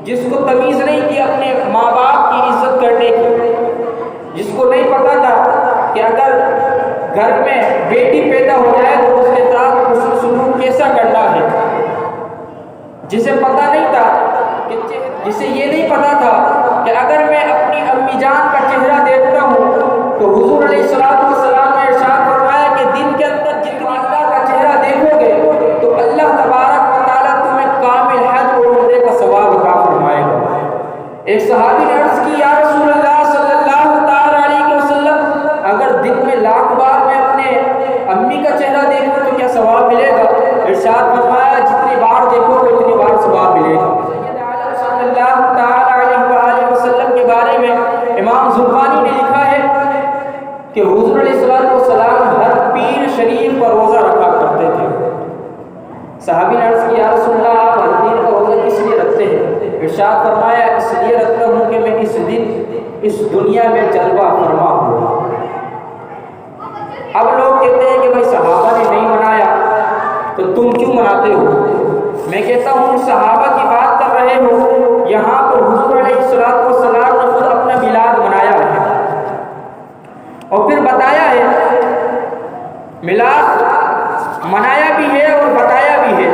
جس کو تمیز نہیں تھی اپنے ماں باپ کی عزت کرنے کی، جس کو نہیں پتا تھا کہ اگر گھر میں بیٹی پیدا ہو جائے تو اس کے ساتھ حسن سلوک کیسا کرنا ہے، جسے پتا نہیں تھا جسے یہ نہیں پتا تھا کہ اگر میں اپنی امی جان کا چہرہ دیکھتا ہوں تو حضور علیہ السلام نے ارشاد فرمایا کہ دن کے اندر جتنی اللہ کا چہرہ دیکھو گے تو اللہ تبارک و تعالیٰ تمہیں کامل حج اور عمرے کا ثواب عطا فرمائے گا۔ ایک صحابی نے عرض کی یا رسول اللہ صلی اللہ تعالی علیہ وسلم، اگر دن میں 1,00,000 بار میں اپنے امی کا چہرہ دیکھوں تو کیا ثواب ملے گا؟ ارشاد فرمایا جتنی بار دیکھو گے اتنی بار ثواب ملے گا۔ صلی اللہ تعالی علیہ وآلہ وسلم کے بارے میں امام زرقانی نے لکھا ہے کہ حضور علیہ السلام ہر پیر شریف کا روزہ رکھا کرتے تھے۔ صحابی نے عرض کیا یا رسول اللہ آپ ہر دن کا روزہ کس لیے رکھتے ہیں؟ ارشاد فرمایا اس لیے رکھتا ہوں کہ میں اس دن اس دنیا میں جلوہ فرما ہوں۔ اب لوگ کہتے ہیں کہ بھائی صحابہ نے نہیں منایا تو تم کیوں مناتے ہو؟ میں کہتا ہوں صحابہ کی بات کر رہے ہو، یہاں پر حضور علیہ السلام نے خود اپنا میلاد منایا ہے اور پھر بتایا ہے، میلاد منایا بھی ہے اور بتایا بھی ہے